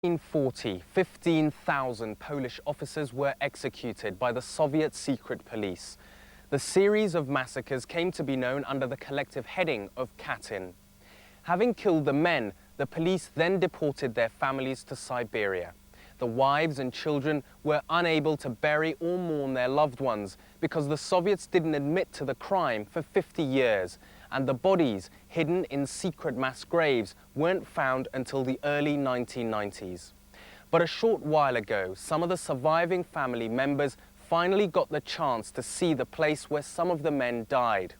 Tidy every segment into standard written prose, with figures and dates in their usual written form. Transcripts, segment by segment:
In 1940, 15,000 Polish officers were executed by the Soviet secret police. The series of massacres came to be known under the collective heading of Katyn. Having killed the men, the police then deported their families to Siberia. The wives and children were unable to bury or mourn their loved ones because the Soviets didn't admit to the crime for 50 years, and the bodies, hidden in secret mass graves, weren't found until the early 1990s. But a short while ago, some of the surviving family members finally got the chance to see the place where some of the men died.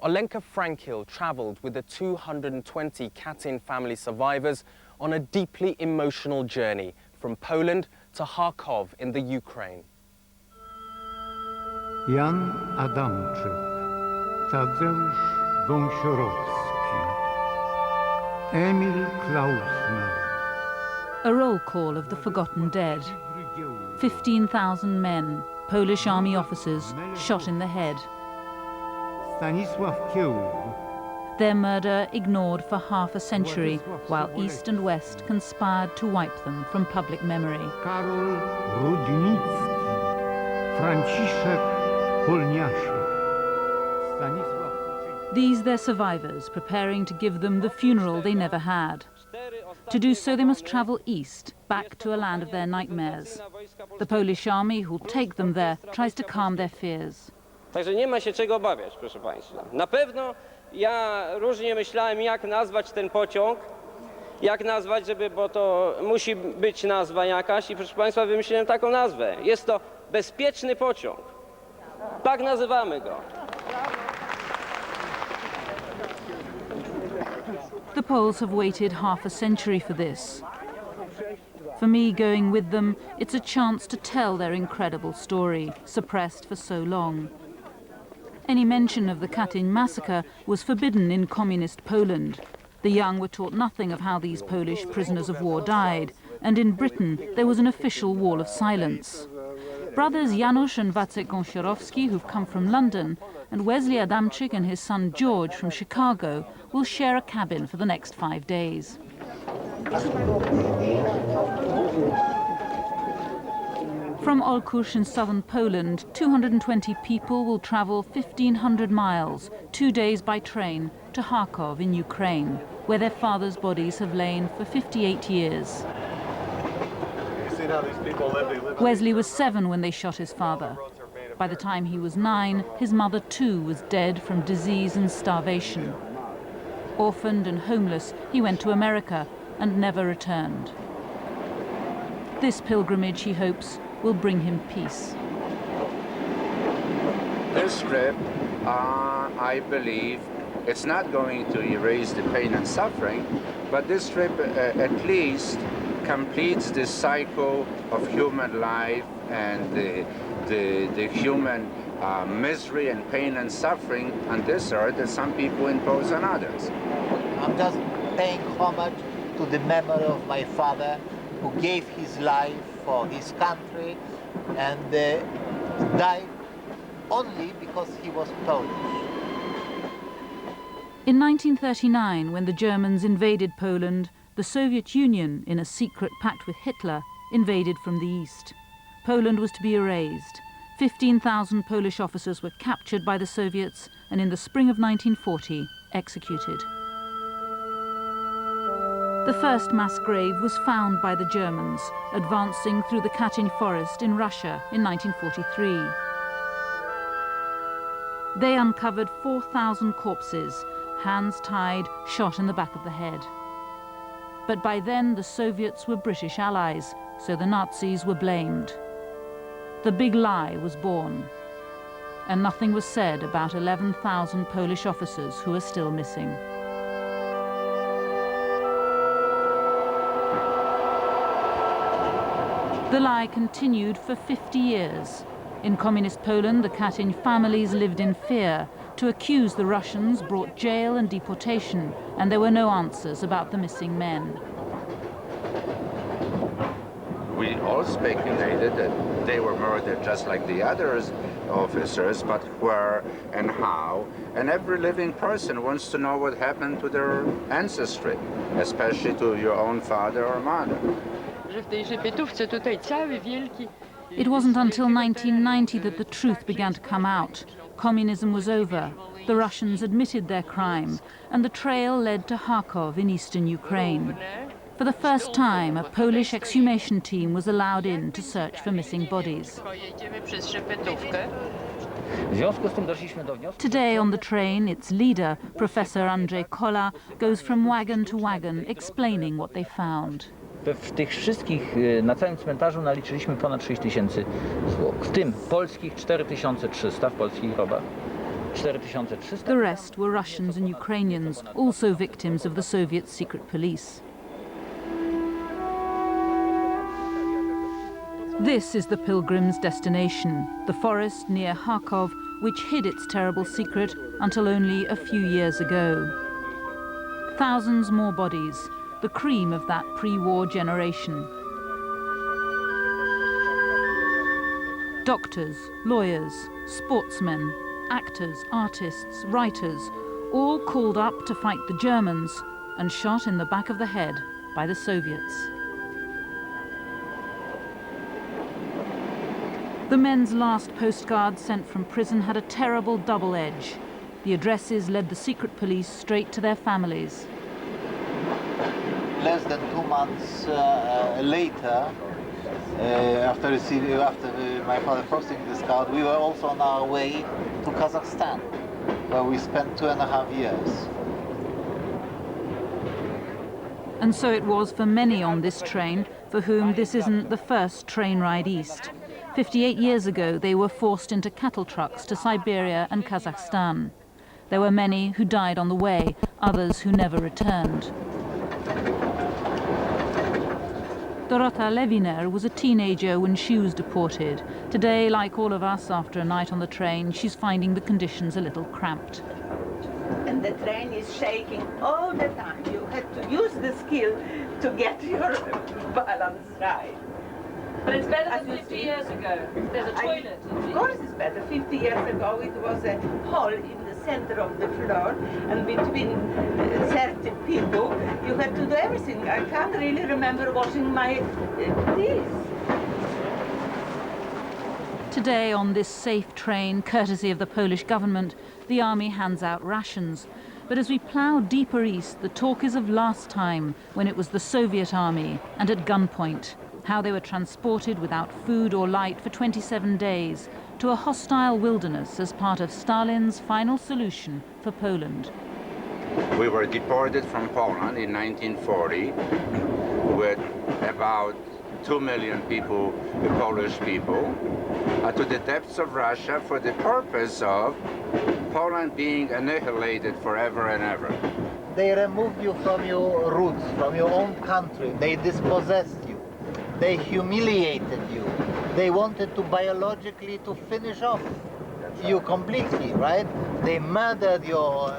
Olenka Frankiel traveled with the 220 Katyn family survivors on a deeply emotional journey from Poland to Kharkov in the Ukraine. Jan Adamczyk, Tadeusz Gąsiorowski, Emil Klausner. A roll call of the forgotten dead. 15,000 men, Polish army officers, shot in the head. Stanisław Kiełb. Their murder ignored for half a century, while East and West conspired to wipe them from public memory. Karol Rudnicki, Franciszek Polniaszek, Stanisław. These their survivors, preparing to give them the funeral they never had. To do so, they must travel east, back to a land of their nightmares. The Polish army who'll take them there tries to calm their fears. Także nie ma się czego obawiać, proszę Państwa. Na pewno ja różnie myślałem, jak nazwać ten pociąg, jak nazwać, bo to musi być nazwa jakaś i proszę Państwa, wymyśliłem taką nazwę. Jest to bezpieczny pociąg. Tak nazywamy go. The Poles have waited half a century for this. For me, going with them, it's a chance to tell their incredible story, suppressed for so long. Any mention of the Katyn massacre was forbidden in communist Poland. The young were taught nothing of how these Polish prisoners of war died, and in Britain there was an official wall of silence. Brothers Janusz and Wacek Gąsiorowski, who've come from London, and Wesley Adamczyk and his son George from Chicago, will share a cabin for the next 5 days. From Olkusz in southern Poland, 220 people will travel 1,500 miles, 2 days by train, to Kharkov in Ukraine, where their fathers' bodies have lain for 58 years. Wesley was 7 when they shot his father. By the time he was 9, his mother too was dead from disease and starvation. Orphaned and homeless, he went to America and never returned. This pilgrimage, he hopes, will bring him peace. This trip, I believe, it's not going to erase the pain and suffering, but this trip at least completes the cycle of human life and the human misery and pain and suffering on this earth that some people impose on others. I'm just paying homage to the memory of my father, who gave his life for his country and died only because he was Polish. In 1939, when the Germans invaded Poland, the Soviet Union, in a secret pact with Hitler, invaded from the east. Poland was to be erased. 15,000 Polish officers were captured by the Soviets and in the spring of 1940, executed. The first mass grave was found by the Germans, advancing through the Katyn forest in Russia in 1943. They uncovered 4,000 corpses, hands tied, shot in the back of the head. But by then the Soviets were British allies, so the Nazis were blamed. The big lie was born, and nothing was said about 11,000 Polish officers who are still missing. The lie continued for 50 years. In communist Poland, the Katyn families lived in fear. To accuse the Russians brought jail and deportation, and there were no answers about the missing men. We all speculated that they were murdered just like the others officers, but where and how. And every living person wants to know what happened to their ancestry, especially to your own father or mother. It wasn't until 1990 that the truth began to come out. Communism was over, the Russians admitted their crime, and the trail led to Kharkov in eastern Ukraine. For the first time, a Polish exhumation team was allowed in to search for missing bodies. Today on the train, its leader, Professor Andrzej Kola, goes from wagon to wagon explaining what they found. W tych wszystkich, na całym cmentarzu naliczyliśmy ponad 6 000 zwłok, w tym polskich 4300 w polskich grobach. 4300. The rest were Russians and Ukrainians, also victims of the Soviet secret police. This is the pilgrim's destination, the forest near Kharkov, which hid its terrible secret until only a few years ago. Thousands more bodies, the cream of that pre-war generation. Doctors, lawyers, sportsmen, actors, artists, writers, all called up to fight the Germans and shot in the back of the head by the Soviets. The men's last postcard sent from prison had a terrible double edge. The addresses led the secret police straight to their families. Less than 2 months later, after my father posting this card, we were also on our way to Kazakhstan, where we spent 2.5 years. And so it was for many on this train, for whom this isn't the first train ride east. 58 years ago, they were forced into cattle trucks to Siberia and Kazakhstan. There were many who died on the way, others who never returned. Dorota Leviner was a teenager when she was deported. Today, like all of us after a night on the train, she's finding the conditions a little cramped. And the train is shaking all the time. You had to use the skill to get your balance right. But it's better than 50 years ago. There's a toilet. Of course it's better. 50 years ago it was a hole in the center of the floor, and between 30 people you had to do everything. I can't really remember washing my teeth. Today, on this safe train, courtesy of the Polish government, the army hands out rations. But as we plough deeper east, the talk is of last time, when it was the Soviet army, and at gunpoint. How they were transported without food or light for 27 days to a hostile wilderness as part of Stalin's final solution for Poland. We were deported from Poland in 1940 with about 2 million people, Polish people, to the depths of Russia for the purpose of Poland being annihilated forever and ever. They removed you from your roots, from your own country. They dispossessed you. They humiliated you. They wanted to biologically to finish off you completely, right? They murdered your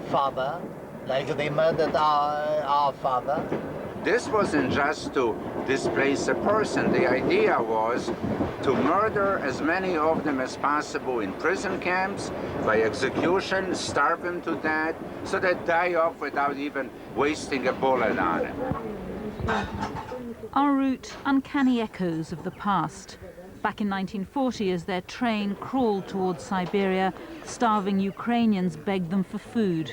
father, like they murdered our father. This wasn't just to displace a person. The idea was to murder as many of them as possible in prison camps, by execution, starve them to death, so they die off without even wasting a bullet on it. En route, uncanny echoes of the past. Back in 1940, as their train crawled towards Siberia, starving Ukrainians begged them for food.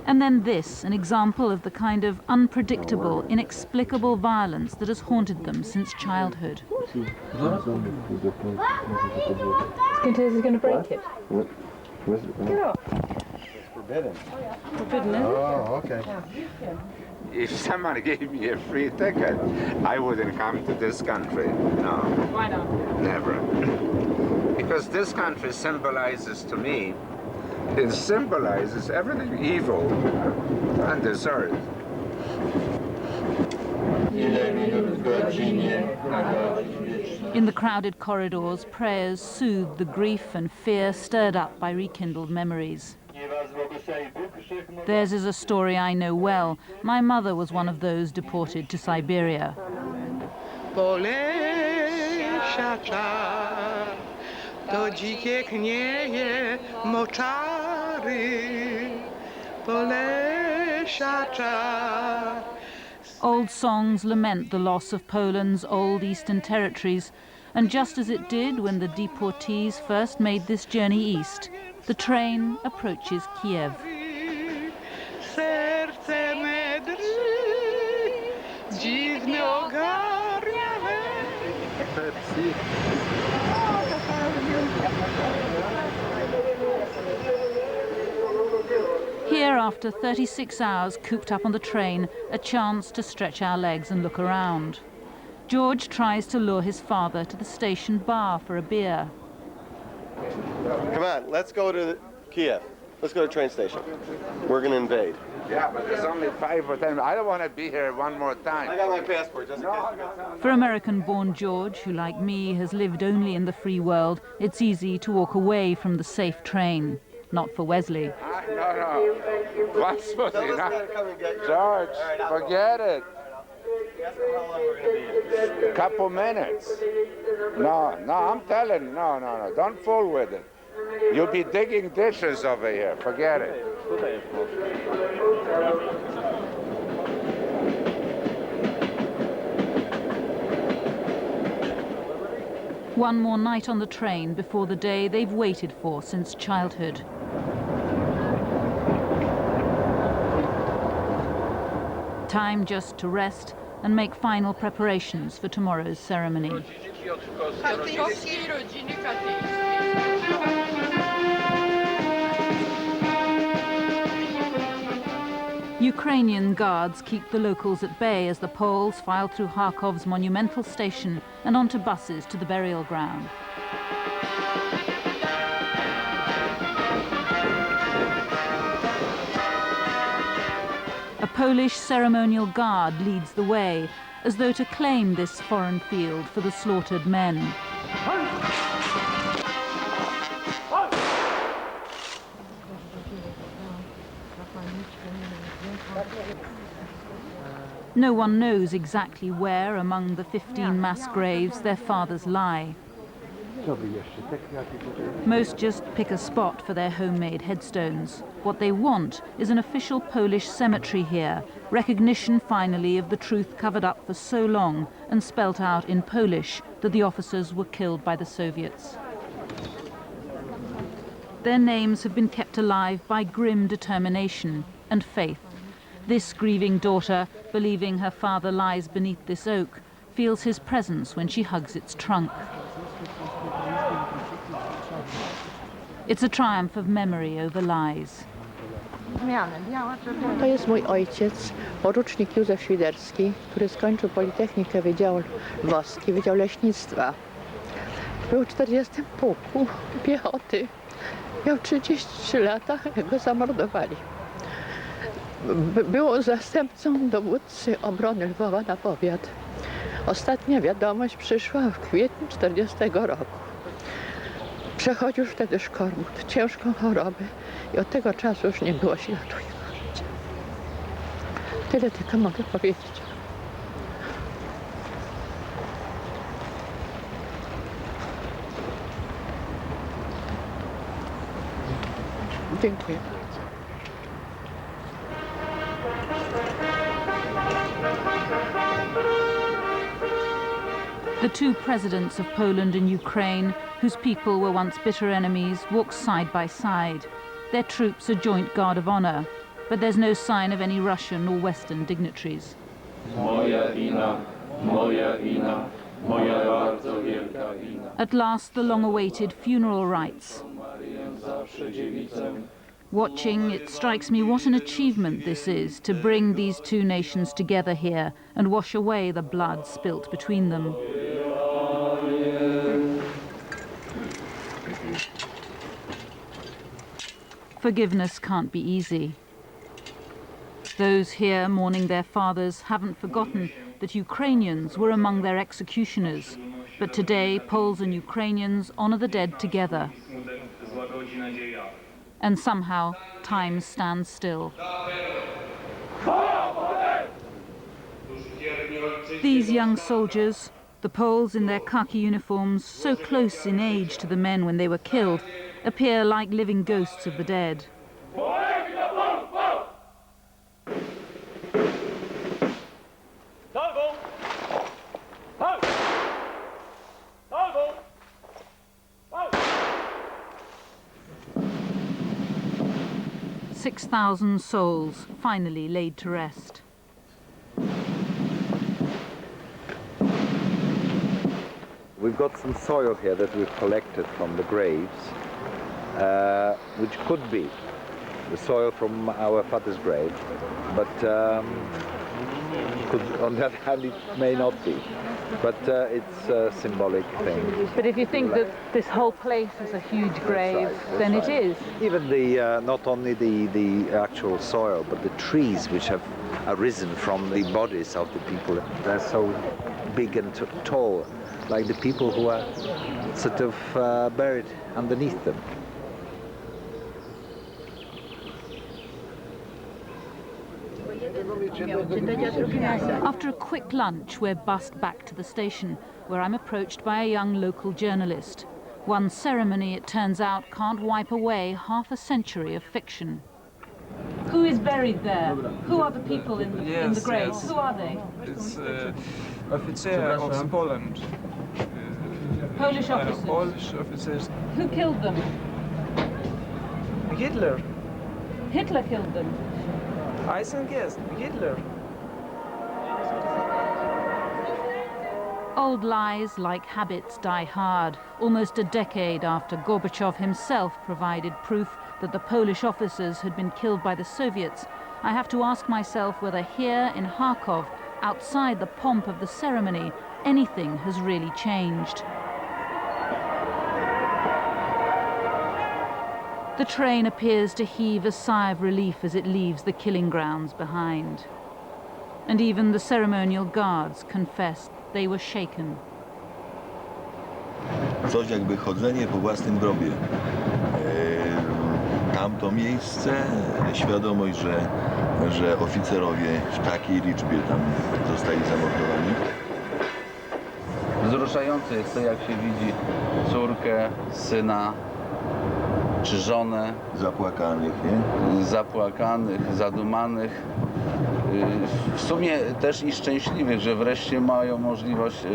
And then this, an example of the kind of unpredictable, inexplicable violence that has haunted them since childhood. This is going to break it. Get off. Forbidden. Forbidden, is it? Oh, okay. If someone gave me a free ticket, I wouldn't come to this country. No. Why not? Never. Because this country symbolizes to me, it symbolizes everything evil on this earth. In the crowded corridors, prayers soothed the grief and fear stirred up by rekindled memories. Theirs is a story I know well. My mother was one of those deported to Siberia. To dzikie knieje moczary, Polesia czar, Old songs lament the loss of Poland's old eastern territories, and just as it did when the deportees first made this journey east, the train approaches Kiev. Serce me drży, dziwny ogarnia we. Here, after 36 hours cooped up on the train, a chance to stretch our legs and look around. George tries to lure his father to the station bar for a beer. Come on, let's go to Kiev. Let's go to the train station. We're going to invade. Yeah, but there's only 5 or 10. I don't want to be here one more time. I got my passport, just in case. For American-born George, who like me has lived only in the free world, it's easy to walk away from the safe train. Not for Wesley. No. What's supposed to be? George, forget it. A couple minutes. No, I'm telling you, no. Don't fool with it. You'll be digging ditches over here. Forget it. One more night on the train before the day they've waited for since childhood. Time just to rest and make final preparations for tomorrow's ceremony. Ukrainian guards keep the locals at bay as the Poles file through Kharkov's monumental station and onto buses to the burial ground. A Polish ceremonial guard leads the way, as though to claim this foreign field for the slaughtered men. No one knows exactly where among the 15 mass graves their fathers lie. Most just pick a spot for their homemade headstones. What they want is an official Polish cemetery here, recognition finally of the truth covered up for so long and spelt out in Polish that the officers were killed by the Soviets. Their names have been kept alive by grim determination and faith. This grieving daughter, believing her father lies beneath this oak, feels his presence when she hugs its trunk. It's a triumph of memory over lies. To jest mój ojciec, porucznik Józef Świderski, który skończył Politechnikę Wydział Lwowski, Wydział Leśnictwa. Był w 40. Pułku Piechoty. Miał 33 lata, jak go zamordowali. Był zastępcą dowódcy obrony Lwowa na powiat. Ostatnia wiadomość przyszła w kwietniu 40 roku. Przechodził wtedy szkormut, ciężką chorobę i od tego czasu już nie było śladu jego życia. Tyle tylko mogę powiedzieć. Dziękuję. The two presidents of Poland and Ukraine, whose people were once bitter enemies, walk side by side. Their troops a joint guard of honor, but there's no sign of any Russian or Western dignitaries. At last, the long-awaited funeral rites. Watching, it strikes me what an achievement this is, to bring these two nations together here and wash away the blood spilt between them. Forgiveness can't be easy. Those here mourning their fathers haven't forgotten that Ukrainians were among their executioners, but today Poles and Ukrainians honor the dead together. And somehow, time stands still. These young soldiers, the Poles in their khaki uniforms, so close in age to the men when they were killed, appear like living ghosts of the dead. Albo! Halt! Albo! Halt! 6,000 souls finally laid to rest. We've got some soil here that we've collected from the graves, which could be the soil from our father's grave, but on the other hand it may not be. But it's a symbolic thing. But if you think that this whole place is a huge grave, then it is. Even the not only the actual soil, but the trees which have arisen from the bodies of the people. They're so big and tall, like the people who are sort of buried underneath them. After a quick lunch, we're bussed back to the station, where I'm approached by a young local journalist. One ceremony, it turns out, can't wipe away half a century of fiction. Who is buried there? Who are the people in the graves? Yes. Who are they? It's officer of Poland. Polish officers? Polish officers. Who killed them? Hitler. Hitler killed them? I think yes, Hitler. Old lies, like habits, die hard. Almost a decade after Gorbachev himself provided proof that the Polish officers had been killed by the Soviets, I have to ask myself whether here in Kharkov, outside the pomp of the ceremony, anything has really changed. The train appears to heave a sigh of relief as it leaves the killing grounds behind. And even the ceremonial guards confessed they were shaken. Coś jakby chodzenie po własnym grobie. Tamto miejsce, świadomość, że oficerowie w takiej liczbie tam zostali zamordowani. Wzruszające jest to, jak się widzi córkę, syna czy żonę. Zapłakanych, nie? Zapłakanych, zadumanych. W sumie też i szczęśliwych, że wreszcie mają możliwość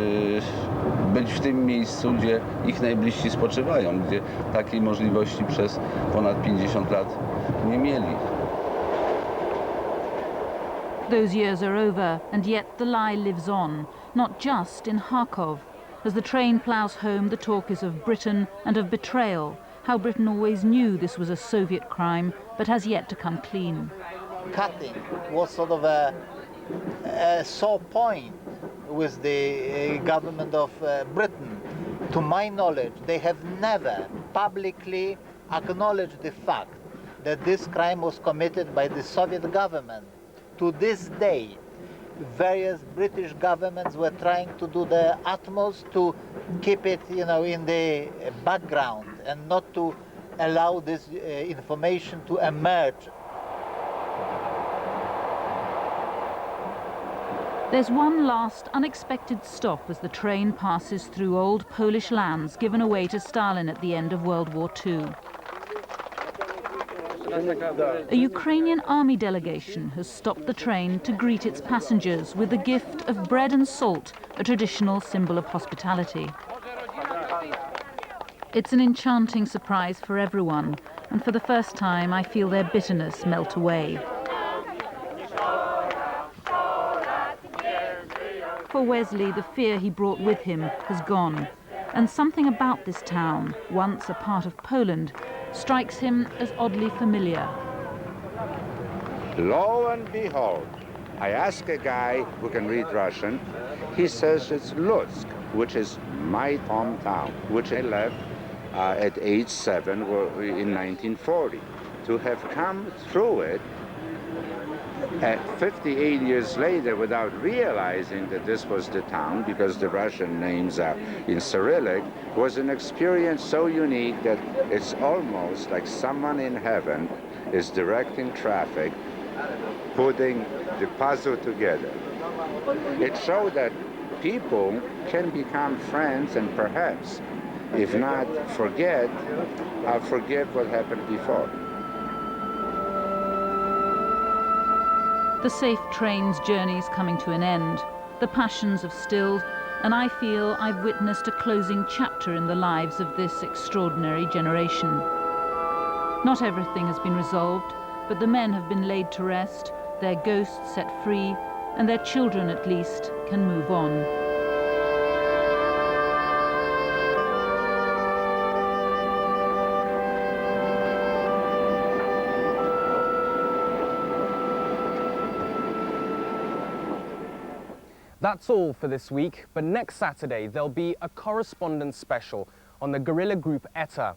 być w tym miejscu, gdzie ich najbliżsi spoczywają, gdzie takiej możliwości przez ponad 50 lat nie mieli. Those years are over, and yet the lie lives on, not just in Kharkov. As the train ploughs home, the talk is of Britain and of betrayal, how Britain always knew this was a Soviet crime, but has yet to come clean. Katyn was sort of a sore point with the government of Britain. To my knowledge, they have never publicly acknowledged the fact that this crime was committed by the Soviet government. To this day, various British governments were trying to do their utmost to keep it, in the background and not to allow this information to emerge. There's one last unexpected stop as the train passes through old Polish lands given away to Stalin at the end of World War II. A Ukrainian army delegation has stopped the train to greet its passengers with the gift of bread and salt, a traditional symbol of hospitality. It's an enchanting surprise for everyone, and for the first time I feel their bitterness melt away. For Wesley, the fear he brought with him has gone, and something about this town, once a part of Poland, strikes him as oddly familiar. Lo and behold, I ask a guy who can read Russian. He says it's Lutsk, which is my hometown, which I left at age 7 in 1940. To have come through it 58 years later without realizing that this was the town, because the Russian names are in Cyrillic, was an experience so unique that it's almost like someone in heaven is directing traffic, putting the puzzle together. It showed that people can become friends and perhaps, if not forget, forgive what happened before. The safe train's journey's coming to an end. The passions have stilled, and I feel I've witnessed a closing chapter in the lives of this extraordinary generation. Not everything has been resolved, but the men have been laid to rest, their ghosts set free, and their children at least can move on. That's all for this week, but next Saturday there'll be a correspondence special on the guerrilla group ETA.